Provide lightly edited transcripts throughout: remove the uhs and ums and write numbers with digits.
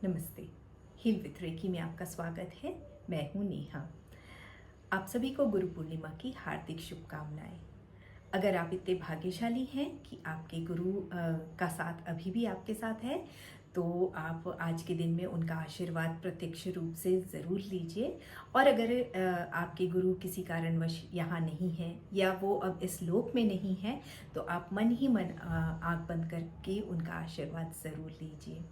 नमस्ते। Heal with recce में आपका स्वागत है। मैं हूँ नेहा। आप सभी को गुरु पूर्णिमा की हार्दिक शुभकामनाएं। अगर आप इतने भाग्यशाली हैं कि आपके गुरु का साथ अभी भी आपके साथ है, तो आप आज के दिन में उनका आशीर्वाद प्रत्यक्ष रूप से ज़रूर लीजिए। और अगर आपके गुरु किसी कारणवश यहाँ नहीं हैं या वो अब इस लोक में नहीं है, तो आप मन ही मन आँख बंद करके उनका आशीर्वाद ज़रूर लीजिए।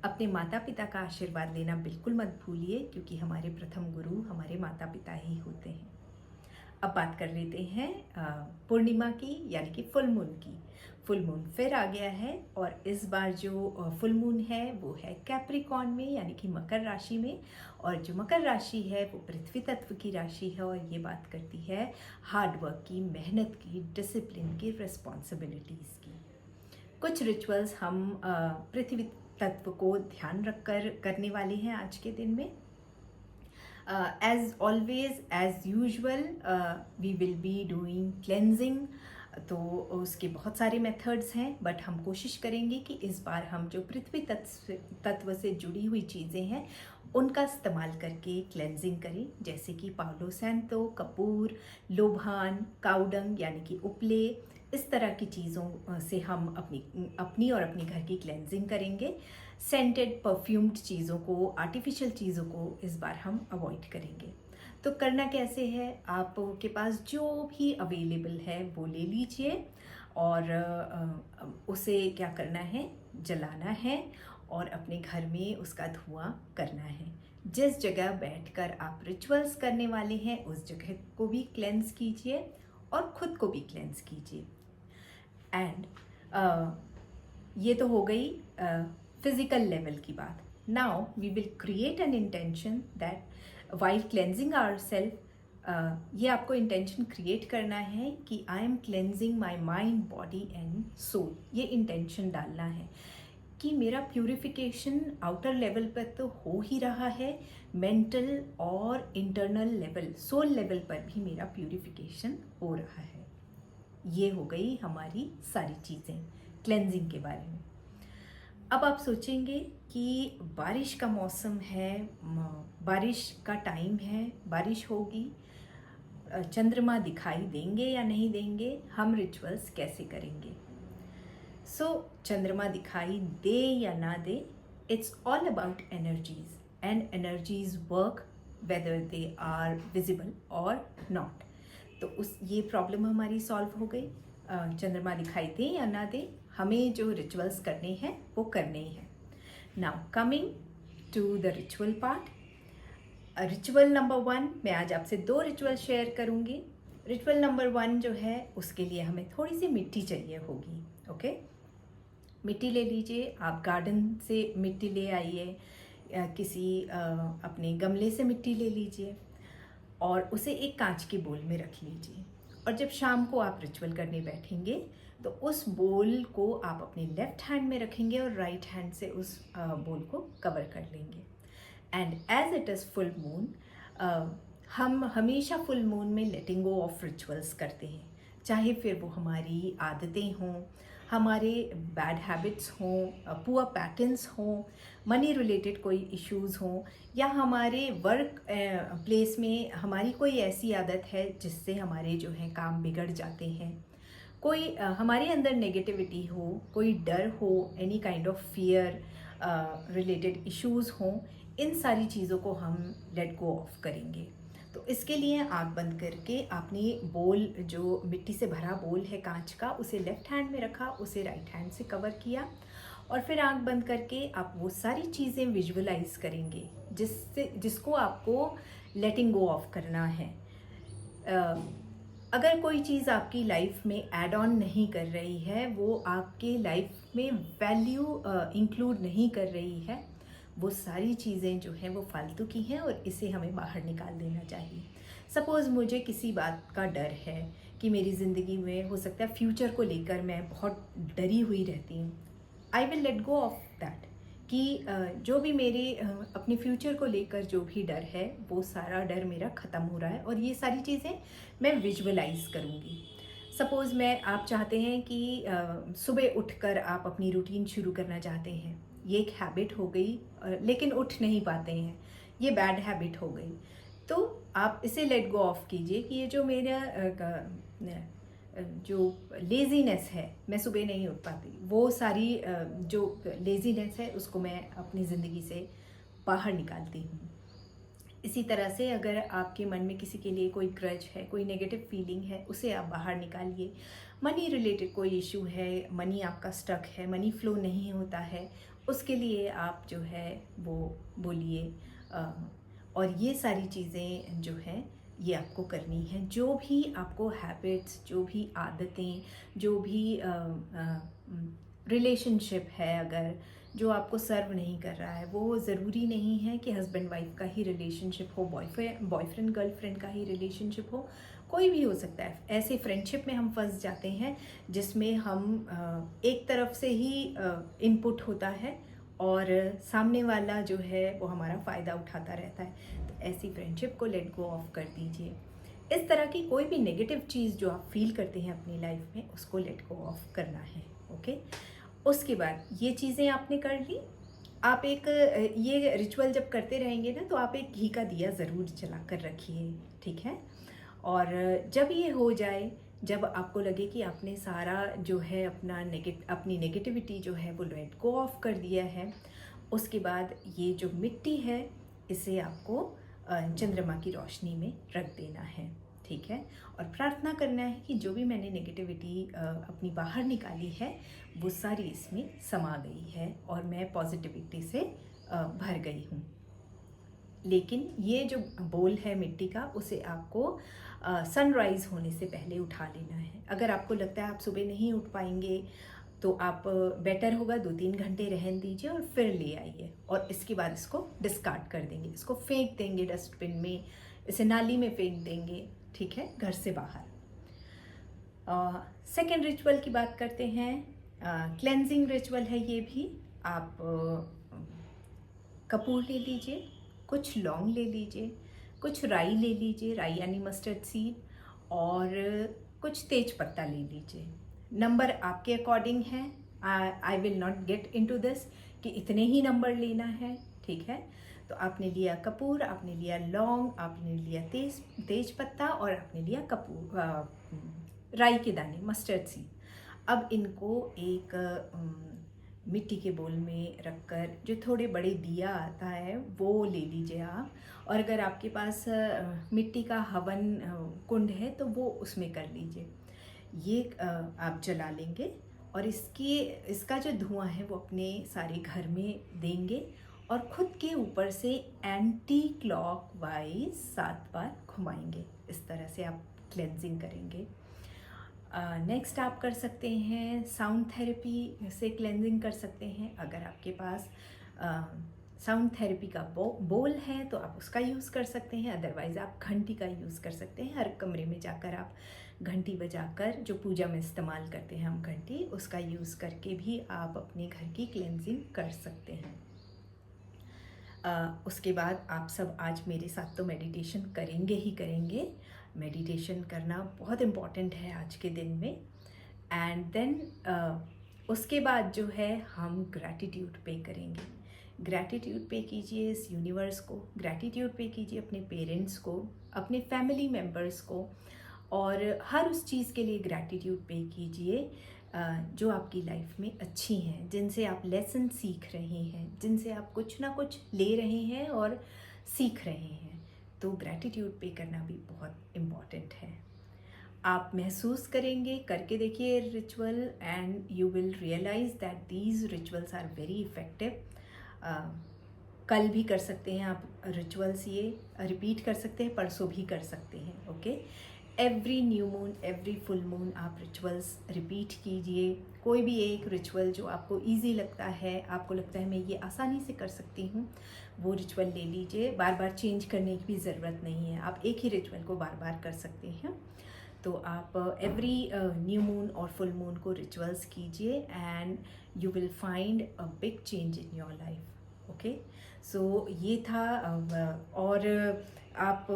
अपने माता पिता का आशीर्वाद लेना बिल्कुल मत भूलिए, क्योंकि हमारे प्रथम गुरु हमारे माता पिता ही होते हैं। अब बात कर लेते हैं पूर्णिमा की, यानी कि फुल मून की। फुल मून फिर आ गया है और इस बार जो फुल मून है वो है कैप्रिकॉर्न में, यानी कि मकर राशि में। और जो मकर राशि है वो पृथ्वी तत्व की राशि है और ये बात करती है हार्ड वर्क की, मेहनत की, डिसिप्लिन की, रिस्पॉन्सिबिलिटीज़ की। कुछ रिचुअल्स हम पृथ्वी तत्व को ध्यान रखकर करने वाले हैं आज के दिन में। As always as usual we will be doing cleansing. तो उसके बहुत सारे मेथड्स हैं, बट हम कोशिश करेंगे कि इस बार हम जो पृथ्वी तत्व से जुड़ी हुई चीज़ें हैं उनका इस्तेमाल करके क्लेंजिंग करें, जैसे कि पावलो सैंतो, कपूर, लोबान, काउडंग यानी कि उपले। इस तरह की चीज़ों से हम अपनी और अपने घर की क्लेंजिंग करेंगे। सेंटेड परफ्यूम्ड चीज़ों को, आर्टिफिशियल चीज़ों को इस बार हम अवॉइड करेंगे। तो करना कैसे है, आपके पास जो भी अवेलेबल है वो ले लीजिए और उसे क्या करना है, जलाना है और अपने घर में उसका धुआं करना है। जिस जगह बैठकर आप रिचुअल्स करने वाले हैं उस जगह को भी क्लेंस कीजिए और ख़ुद को भी क्लेंस कीजिए। एंड ये तो हो गई फिजिकल लेवल की बात। Now we will create an intention that while cleansing our self, ये आपको इंटेंशन क्रिएट करना है कि I am cleansing my mind, body and soul. ये इंटेंशन डालना है कि मेरा प्यूरिफिकेशन आउटर लेवल पर तो हो ही रहा है, मेंटल और इंटरनल लेवल, सोल लेवल पर भी मेरा प्यूरिफिकेशन हो रहा है। ये हो गई हमारी सारी चीज़ें क्लेंजिंग के बारे में। अब आप सोचेंगे कि बारिश का मौसम है, बारिश का टाइम है, बारिश होगी, चंद्रमा दिखाई देंगे या नहीं देंगे, हम रिचुअल्स कैसे करेंगे। चंद्रमा दिखाई दे या ना दे, it's all about energies and energies work whether they are visible और नॉट। तो ये प्रॉब्लम हमारी सॉल्व हो गई। चंद्रमा दिखाई दे या ना दे, हमें जो रिचुअल्स करने हैं वो करने ही हैं। Now coming to the ritual part. Ritual number 1, मैं आज आपसे 2 रिचुअल शेयर करूंगी। रिचुअल नंबर 1 जो है उसके लिए हमें थोड़ी सी मिट्टी चाहिए होगी। ओके, मिट्टी ले लीजिए, आप गार्डन से मिट्टी ले आइए, किसी अपने गमले से मिट्टी ले लीजिए और उसे एक कांच के बोल में रख लीजिए। और जब शाम को आप रिचुअल करने बैठेंगे तो उस बोल को आप अपने लेफ्ट हैंड में रखेंगे और राइट हैंड से उस बोल को कवर कर लेंगे। And as it is full moon, हम हमेशा फुल मून में लेटिंग गो ऑफ रिचुअल्स करते हैं, चाहे फिर वो हमारी आदतें हों, हमारे बैड हैबिट्स हों, पुअर पैटर्न्स हों, मनी रिलेटेड कोई इश्यूज़ हों, या हमारे वर्क प्लेस में हमारी कोई ऐसी आदत है जिससे हमारे जो है काम बिगड़ जाते हैं, कोई हमारे अंदर नेगेटिविटी हो, कोई डर हो, any kind of fear related issues हों, इन सारी चीज़ों को हम लेट गो ऑफ करेंगे। तो इसके लिए आँख बंद करके आपने बोल, जो मिट्टी से भरा बोल है कांच का, उसे लेफ्ट हैंड में रखा, उसे राइट हैंड से कवर किया और फिर आँख बंद करके आप वो सारी चीज़ें विजुअलाइज करेंगे जिसको आपको लेटिंग गो ऑफ करना है। अगर कोई चीज़ आपकी लाइफ में ऐड ऑन नहीं कर रही है, वो आपके लाइफ में वैल्यू इंक्लूड नहीं कर रही है, वो सारी चीज़ें जो हैं वो फालतू की हैं और इसे हमें बाहर निकाल देना चाहिए। सपोज़ मुझे किसी बात का डर है कि मेरी ज़िंदगी में हो सकता है फ्यूचर को लेकर मैं बहुत डरी हुई रहती हूँ। I will let go of that, कि जो भी मेरे अपने फ्यूचर को लेकर जो भी डर है वो सारा डर मेरा ख़त्म हो रहा है और ये सारी चीज़ें मैं विजुअलाइज करूँगी। सपोज़ आप चाहते हैं कि सुबह उठकर आप अपनी रूटीन शुरू करना चाहते हैं, ये एक हैबिट हो गई, लेकिन उठ नहीं पाते हैं, ये बैड हैबिट हो गई। तो आप इसे लेट गो ऑफ कीजिए कि ये जो मेरा जो लेज़ीनेस है, मैं सुबह नहीं उठ पाती, वो सारी जो लेज़ीनेस है उसको मैं अपनी ज़िंदगी से बाहर निकालती हूँ। इसी तरह से अगर आपके मन में किसी के लिए कोई ग्रज है, कोई नेगेटिव फीलिंग है, उसे आप बाहर निकालिए। मनी रिलेटेड कोई इशू है, मनी आपका स्टक है, मनी फ्लो नहीं होता है, उसके लिए आप जो है वो बोलिए। और ये सारी चीज़ें जो हैं ये आपको करनी है। जो भी आपको हैबिट्स, जो भी आदतें, जो भी रिलेशनशिप है अगर जो आपको सर्व नहीं कर रहा है, वो ज़रूरी नहीं है कि हस्बैंड वाइफ का ही रिलेशनशिप हो, बॉयफ्रेंड गर्लफ्रेंड का ही रिलेशनशिप हो, कोई भी हो सकता है। ऐसे फ्रेंडशिप में हम फंस जाते हैं जिसमें हम एक तरफ से ही इनपुट होता है और सामने वाला जो है वो हमारा फ़ायदा उठाता रहता है। तो ऐसी फ्रेंडशिप को लेट गो ऑफ कर दीजिए। इस तरह की कोई भी नेगेटिव चीज़ जो आप फील करते हैं अपनी लाइफ में, उसको लेट गो ऑफ करना है। ओके, उसके बाद ये चीज़ें आपने कर ली। आप एक ये रिचुअल जब करते रहेंगे ना, तो आप एक घी का दिया ज़रूर जला कर रखिए, ठीक है। और जब ये हो जाए, जब आपको लगे कि आपने सारा जो है अपनी नेगेटिविटी जो है वो लेट गो ऑफ कर दिया है, उसके बाद ये जो मिट्टी है इसे आपको चंद्रमा की रोशनी में रख देना है, ठीक है। और प्रार्थना करना है कि जो भी मैंने नेगेटिविटी अपनी बाहर निकाली है वो सारी इसमें समा गई है और मैं पॉजिटिविटी से भर गई हूँ। लेकिन ये जो बोल है मिट्टी का, उसे आपको सनराइज़ होने से पहले उठा लेना है। अगर आपको लगता है आप सुबह नहीं उठ पाएंगे तो आप बेटर होगा 2-3 घंटे रहने दीजिए और फिर ले आइए, और इसके बाद इसको डिस्कार्ड कर देंगे, इसको फेंक देंगे डस्टबिन में, इसे नाली में फेंक देंगे, ठीक है, घर से बाहर। सेकेंड रिचुअल की बात करते हैं। क्लेंजिंग रिचुअल है ये भी। आप कपूर ले लीजिए, कुछ लौंग ले लीजिए, कुछ राई ले लीजिए, राई यानी मस्टर्ड सीड, और कुछ तेज पत्ता ले लीजिए। नंबर आपके अकॉर्डिंग है, I will not get into this कि इतने ही नंबर लेना है, ठीक है। तो आपने लिया कपूर, आपने लिया लौंग, आपने लिया तेज पत्ता, और आपने लिया राई के दाने, मस्टर्ड सीड। अब इनको एक मिट्टी के बोल में रखकर, जो थोड़े बड़े दिया आता है वो ले लीजिए आप, और अगर आपके पास मिट्टी का हवन कुंड है तो वो उसमें कर लीजिए। ये आप जला लेंगे और इसका जो धुआं है वो अपने सारे घर में देंगे और खुद के ऊपर से एंटी क्लॉकवाइज 7 बार घुमाएंगे। इस तरह से आप क्लेंजिंग करेंगे। नेक्स्ट आप कर सकते हैं साउंड थेरेपी से क्लेंजिंग कर सकते हैं। अगर आपके पास साउंड थेरेपी का बोल है तो आप उसका यूज़ कर सकते हैं, अदरवाइज़ आप घंटी का यूज़ कर सकते हैं। हर कमरे में जाकर आप घंटी बजाकर, जो पूजा में इस्तेमाल करते हैं हम घंटी, उसका यूज़ करके भी आप अपने घर की क्लेंजिंग कर सकते हैं। उसके बाद आप सब आज मेरे साथ तो मेडिटेशन करेंगे ही करेंगे। मेडिटेशन करना बहुत इम्पॉर्टेंट है आज के दिन में। एंड देन उसके बाद जो है हम ग्रैटिट्यूड पे करेंगे। ग्रैटिट्यूड पे कीजिए इस यूनिवर्स को, ग्रैटिट्यूड पे कीजिए अपने पेरेंट्स को, अपने फैमिली मेम्बर्स को, और हर उस चीज़ के लिए ग्रैटिट्यूड पे कीजिए जो आपकी लाइफ में अच्छी हैं, जिनसे आप लेसन सीख रहे हैं, जिनसे आप कुछ ना कुछ ले रहे हैं और सीख रहे हैं। तो ग्रैटिट्यूड पे करना भी बहुत इम्पॉर्टेंट है। आप महसूस करेंगे, करके देखिए ritual, and you will realise that these rituals are very effective. कल भी कर सकते हैं आप रिचुअल्स, ये रिपीट कर सकते हैं, परसों भी कर सकते हैं। Okay, every new moon, every full moon आप रिचुअल्स रिपीट कीजिए। कोई भी एक रिचुअल जो आपको इजी लगता है, आपको लगता है मैं ये आसानी से कर सकती हूँ, वो रिचुअल ले लीजिए। बार बार चेंज करने की भी ज़रूरत नहीं है, आप एक ही रिचुअल को बार बार कर सकते हैं। तो आप एवरी न्यू मून और फुल मून को रिचुअल्स कीजिए and you will find a big change in your life. Okay, so ये था। और आप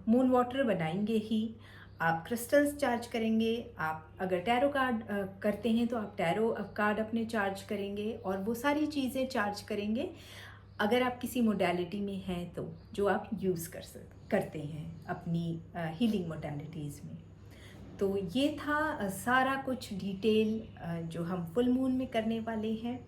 मून वाटर बनाएंगे ही, आप क्रिस्टल्स चार्ज करेंगे, आप अगर टैरो कार्ड करते हैं तो आप टैरो कार्ड अपने चार्ज करेंगे और वो सारी चीज़ें चार्ज करेंगे अगर आप किसी मोडालिटी में हैं तो, जो आप यूज़ करते हैं अपनी हीलिंग मोडालिटीज़ में। तो ये था सारा कुछ डिटेल जो हम फुल मून में करने वाले हैं।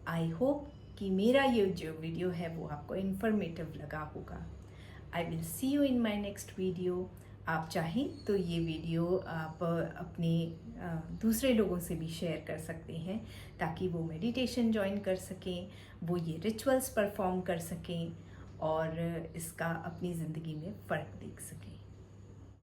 आई होप कि मेरा ये जो वीडियो है वो आपको इन्फॉर्मेटिव लगा होगा। I will see you in my next video. आप चाहें तो ये वीडियो आप अपने दूसरे लोगों से भी शेयर कर सकते हैं ताकि वो मेडिटेशन ज्वाइन कर सकें, वो ये रिचुअल्स परफॉर्म कर सकें और इसका अपनी ज़िंदगी में फ़र्क देख सकें।